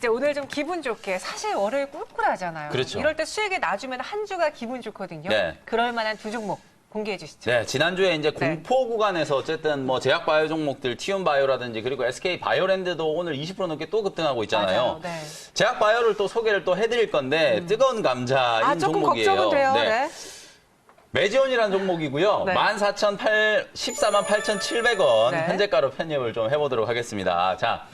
이제 오늘 좀 기분 좋게 사실 월요일 꿀꿀하잖아요. 그렇죠. 이럴 때 수익에 놔주면 한 주가 기분 좋거든요. 네. 그럴 만한 두 종목 공개해 주시죠. 네, 지난주에 이제 네. 공포 구간에서 어쨌든 뭐 제약 바이오 종목들 티움 바이오라든지 그리고 SK 바이오랜드도 오늘 20% 넘게 또 급등하고 있잖아요. 맞아요. 네. 제약 바이오를 또 소개를 또 해드릴 건데 뜨거운 감자인 조금 종목이에요. 걱정은 돼요. 네. 매지온이라는 종목이고요. 네. 148,700원 네. 현재가로 편입을 좀 해보도록 하겠습니다. 자,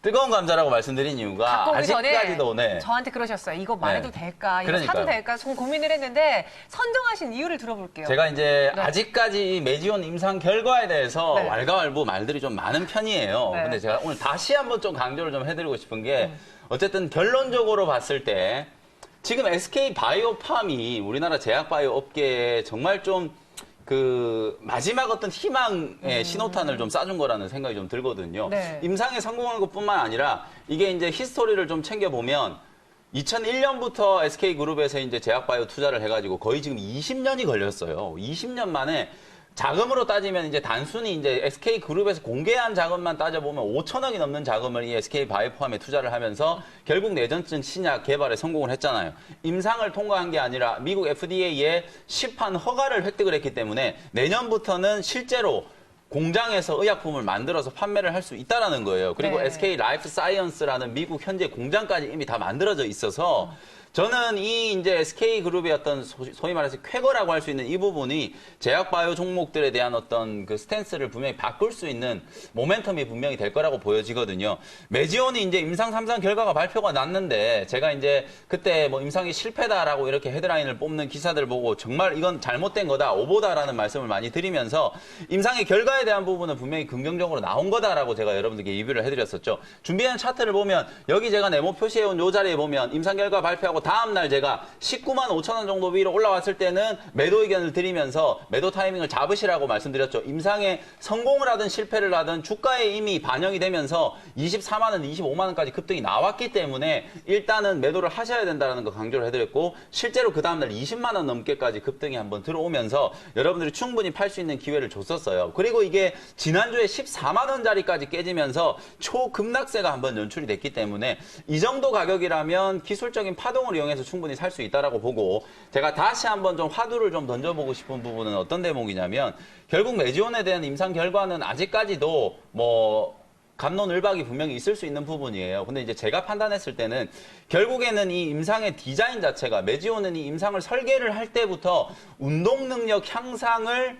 뜨거운 감자라고 말씀드린 이유가 갖고 오기 전에 아직까지도 저한테 그러셨어요. 이거 말해도 네. 될까? 이거 그러니까요. 사도 될까? 좀 고민을 했는데 선정하신 이유를 들어볼게요. 제가 이제 네. 아직까지 매지온 임상 결과에 대해서 네. 왈가왈부 말들이 좀 많은 편이에요. 네. 근데 제가 오늘 다시 한번 좀 강조를 좀 해드리고 싶은 게 어쨌든 결론적으로 봤을 때 지금 SK 바이오팜이 우리나라 제약 바이오 업계에 정말 좀 그 마지막 어떤 희망의 신호탄을 좀 쏴준 거라는 생각이 좀 들거든요. 네. 임상에 성공한 것뿐만 아니라 이게 이제 히스토리를 좀 챙겨보면 2001년부터 SK그룹에서 이제 제약바이오 투자를 해가지고 거의 지금 20년이 걸렸어요. 20년 만에 자금으로 따지면 이제 단순히 이제 SK그룹에서 공개한 자금만 따져보면 5천억이 넘는 자금을 이 SK바이오팜에 투자를 하면서 결국 뇌전증 신약 개발에 성공을 했잖아요. 임상을 통과한 게 아니라 미국 FDA의 시판 허가를 획득을 했기 때문에 내년부터는 실제로 공장에서 의약품을 만들어서 판매를 할 수 있다라는 거예요. 그리고 네. SK 라이프 사이언스라는 미국 현재 공장까지 이미 다 만들어져 있어서 저는 이 이제 SK 그룹의 어떤 소위 말해서 쾌거라고 할 수 있는 이 부분이 제약 바이오 종목들에 대한 어떤 그 스탠스를 분명히 바꿀 수 있는 모멘텀이 분명히 될 거라고 보여지거든요. 매지온이 이제 임상 3상 결과가 발표가 났는데 제가 이제 그때 뭐 임상이 실패다라고 이렇게 헤드라인을 뽑는 기사들 보고 정말 이건 잘못된 거다, 오보다라는 말씀을 많이 드리면서 임상의 결과에 대한 부분은 분명히 긍정적으로 나온 거다라고 제가 여러분들께 리뷰를 해드렸었죠. 준비한 차트를 보면 여기 제가 네모 표시해온 요 자리에 보면 임상 결과 발표하고 다음날 제가 19만 5천 원 정도 위로 올라왔을 때는 매도 의견을 드리면서 매도 타이밍을 잡으시라고 말씀드렸죠. 임상에 성공을 하든 실패를 하든 주가에 이미 반영이 되면서 24만 원, 25만 원까지 급등이 나왔기 때문에 일단은 매도를 하셔야 된다는 거 강조를 해드렸고 실제로 그 다음날 20만 원 넘게까지 급등이 한번 들어오면서 여러분들이 충분히 팔 수 있는 기회를 줬었어요. 그리고 이게 지난주에 14만 원짜리까지 깨지면서 초급락세가 한번 연출이 됐기 때문에 이 정도 가격이라면 기술적인 파동을 이용해서 충분히 살 수 있다라고 보고 제가 다시 한번 좀 화두를 좀 던져보고 싶은 부분은 어떤 대목이냐면 결국 매지온에 대한 임상 결과는 아직까지도 뭐 갑론을박이 분명히 있을 수 있는 부분이에요. 근데 이제 제가 판단했을 때는 결국에는 이 임상의 디자인 자체가 매지온은 이 임상을 설계를 할 때부터 운동 능력 향상을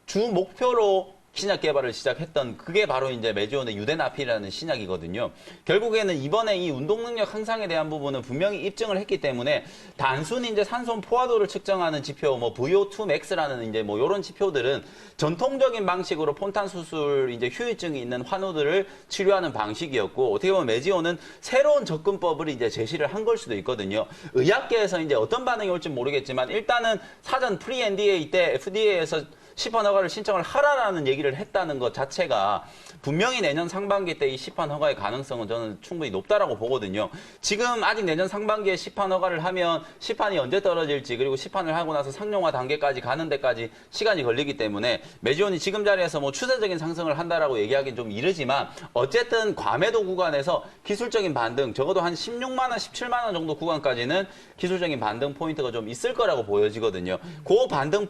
주 목표로 신약 개발을 시작했던 그게 바로 이제 매지온의 유데나필이라는 신약이거든요. 결국에는 이번에 이 운동 능력 향상에 대한 부분은 분명히 입증을 했기 때문에 단순히 이제 산소 포화도를 측정하는 지표, 뭐 VO2 max라는 이제 뭐 이런 지표들은 전통적인 방식으로 폰탄 수술 이제 후유증이 있는 환우들을 치료하는 방식이었고 어떻게 보면 매지온은 새로운 접근법을 이제 제시를 한 걸 수도 있거든요. 의학계에서 이제 어떤 반응이 올지 모르겠지만 일단은 사전 프리 NDA 때 FDA에서 시판 허가를 신청을 하라라는 얘기를 했다는 것 자체가 분명히 내년 상반기 때 이 시판 허가의 가능성은 저는 충분히 높다라고 보거든요. 지금 아직 내년 상반기에 시판 허가를 하면 시판이 언제 떨어질지 그리고 시판을 하고 나서 상용화 단계까지 가는 데까지 시간이 걸리기 때문에 매지온이 지금 자리에서 뭐 추세적인 상승을 한다라고 얘기하기는 좀 이르지만 어쨌든 과매도 구간에서 기술적인 반등 적어도 한 16만 원, 17만 원 정도 구간까지는 기술적인 반등 포인트가 좀 있을 거라고 보여지거든요. 그 반등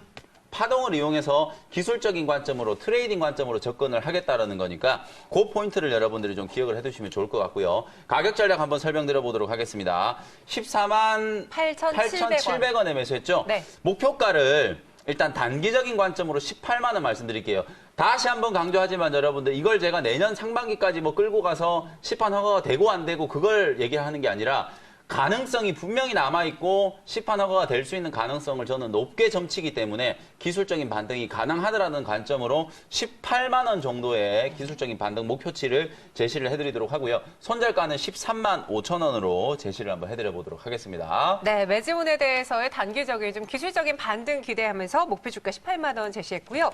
파동을 이용해서 기술적인 관점으로 트레이딩 관점으로 접근을 하겠다라는 거니까 그 포인트를 여러분들이 좀 기억을 해두시면 좋을 것 같고요. 가격 전략 한번 설명드려 보도록 하겠습니다. 14만 8,700원에 매수했죠? 네. 목표가를 일단 단기적인 관점으로 18만 원 말씀드릴게요. 다시 한번 강조하지만 여러분들 이걸 제가 내년 상반기까지 뭐 끌고 가서 시판 허가가 되고 안 되고 그걸 얘기하는 게 아니라 가능성이 분명히 남아있고 시판 허가가 될 수 있는 가능성을 저는 높게 점치기 때문에 기술적인 반등이 가능하다라는 관점으로 18만 원 정도의 기술적인 반등 목표치를 제시를 해드리도록 하고요. 손절가는 13만 5천 원으로 제시를 한번 해드려 보도록 하겠습니다. 네, 매지온에 대해서의 단기적인 좀 기술적인 반등 기대하면서 목표 주가 18만 원 제시했고요.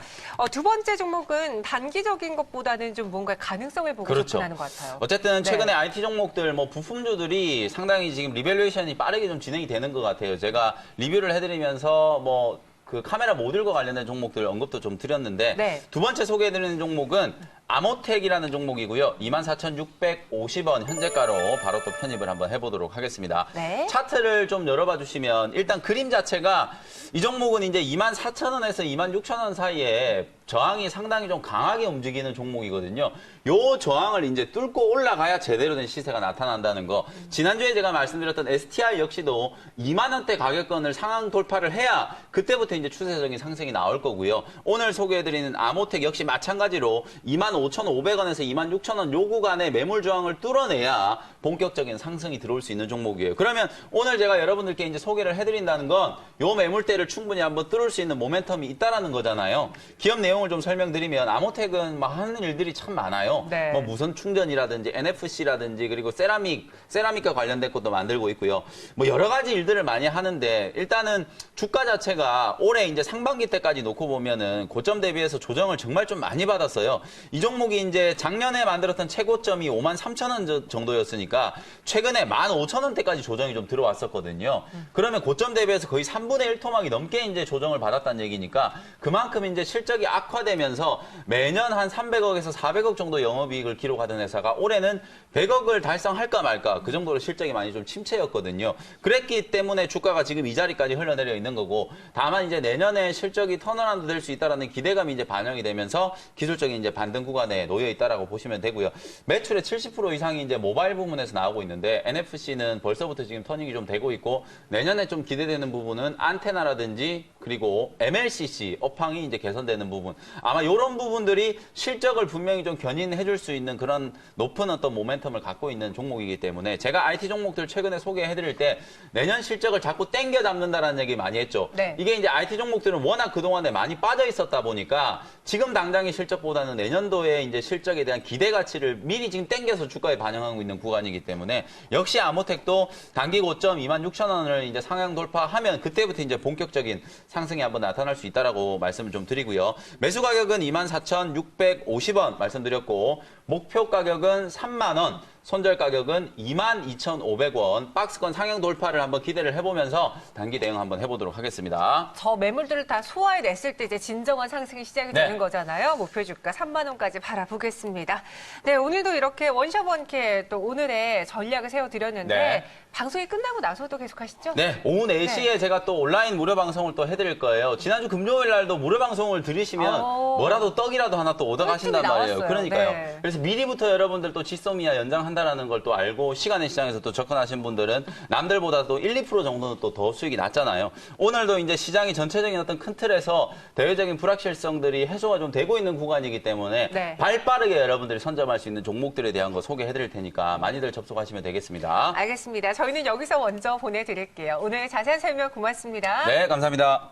두 번째 종목은 단기적인 것보다는 좀 뭔가 가능성을 보고 그렇죠. 접근하는 것 같아요. 어쨌든 최근에 네. IT 종목들 뭐 부품주들이 상당히 지금 리밸류에이션이 빠르게 좀 진행이 되는 것 같아요. 제가 리뷰를 해드리면서 뭐 그 카메라 모듈과 관련된 종목들 언급도 좀 드렸는데 네. 두 번째 소개해드리는 종목은 아모텍이라는 종목이고요. 24,650원 현재가로 바로 또 편입을 한번 해보도록 하겠습니다. 네. 차트를 좀 열어봐 주시면 일단 그림 자체가 이 종목은 이제 24,000원에서 26,000원 사이에 저항이 상당히 좀 강하게 움직이는 종목이거든요. 요 저항을 이제 뚫고 올라가야 제대로 된 시세가 나타난다는 거. 지난주에 제가 말씀드렸던 STI 역시도 2만 원대 가격권을 상향 돌파를 해야 그때부터 이제 추세적인 상승이 나올 거고요. 오늘 소개해드리는 아모텍 역시 마찬가지로 25,500원에서 26,000원 요 구간에 매물 저항을 뚫어내야 본격적인 상승이 들어올 수 있는 종목이에요. 그러면 오늘 제가 여러분들께 이제 소개를 해드린다는 건 요 매물대를 충분히 한번 뚫을 수 있는 모멘텀이 있다라는 거잖아요. 기업 내용을 좀 설명드리면 아모텍은 막 하는 일들이 참 많아요. 네. 뭐 무선 충전이라든지 NFC라든지 그리고 세라믹과 관련된 것도 만들고 있고요. 뭐 여러 가지 일들을 많이 하는데 일단은 주가 자체가 올해 이제 상반기 때까지 놓고 보면은 고점 대비해서 조정을 정말 좀 많이 받았어요. 이 종목이 이제 작년에 만들었던 최고점이 53,000원 정도였으니까 최근에 15,000원대까지 조정이 좀 들어왔었거든요. 그러면 고점 대비해서 거의 3분의 1 토막이 넘게 이제 조정을 받았다는 얘기니까 그만큼 이제 실적이 악화되면서 매년 한 300억에서 400억 정도 영업이익을 기록하던 회사가 올해는 100억을 달성할까 말까 그 정도로 실적이 많이 좀 침체였거든요. 그랬기 때문에 주가가 지금 이 자리까지 흘러내려 있는 거고 다만 이제 내년에 실적이 턴어라운드 될 수 있다라는 기대감이 이제 반영이 되면서 기술적인 이제 반등 구간에 놓여 있다라고 보시면 되고요. 매출의 70% 이상이 이제 모바일 부문에서 나오고 있는데 NFC는 벌써부터 지금 터닝이 좀 되고 있고 내년에 좀 기대되는 부분은 안테나라든지 그리고 MLCC 업황이 이제 개선되는 부분 아마 이런 부분들이 실적을 분명히 좀 견인해 줄 수 있는 그런 높은 어떤 모멘텀을 갖고 있는 종목이기 때문에 제가 IT 종목들 최근에 소개해 드릴 때 내년 실적을 자꾸 땡겨 잡는다라는 얘기 많이 했죠. 네. 이게 이제 IT 종목들은 워낙 그동안에 많이 빠져 있었다 보니까 지금 당장의 실적보다는 내년도에 이제 실적에 대한 기대 가치를 미리 지금 땡겨서 주가에 반영하고 있는 구간이기 때문에 역시 아모텍도 단기 고점 26,000원을 이제 상향 돌파하면 그때부터 이제 본격적인 상승이 한번 나타날 수 있다라고 말씀을 좀 드리고요. 매수 가격은 24,650원 말씀드렸고 목표 가격은 3만 원. 손절 가격은 22,500원. 박스권 상향 돌파를 한번 기대를 해보면서 단기 대응 한번 해보도록 하겠습니다. 저 매물들을 다 소화해냈을 때 이제 진정한 상승이 시작이 네. 되는 거잖아요. 목표 주가 3만 원까지 바라보겠습니다. 네, 오늘도 이렇게 원샷 원캐 또 오늘의 전략을 세워드렸는데 네. 방송이 끝나고 나서도 계속 하시죠? 네, 오후 4시에 제가 또 온라인 무료 방송을 또 해드릴 거예요. 지난주 금요일 날도 무료 방송을 들으시면 뭐라도 떡이라도 하나 또 얻어가신단 꿀팁이 말이에요. 나왔어요. 그러니까요. 네. 그래서 미리부터 여러분들 또 지소미아 연장한다라는 걸 또 알고 시간의 시장에서 또 접근하신 분들은 남들보다 또 1, 2% 정도는 또 더 수익이 낮잖아요. 오늘도 이제 시장이 전체적인 어떤 큰 틀에서 대외적인 불확실성들이 해소가 좀 되고 있는 구간이기 때문에 네. 발 빠르게 여러분들이 선점할 수 있는 종목들에 대한 거 소개해드릴 테니까 많이들 접속하시면 되겠습니다. 알겠습니다. 저희는 여기서 먼저 보내드릴게요. 오늘 자세한 설명 고맙습니다. 네, 감사합니다.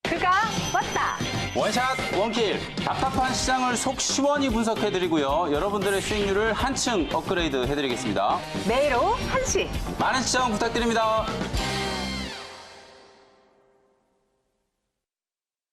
그가 왔다. 원샷 원킬 답답한 시장을 속 시원히 분석해드리고요. 여러분들의 수익률을 한층 업그레이드 해드리겠습니다. 매일 오후 1시. 많은 시청 부탁드립니다.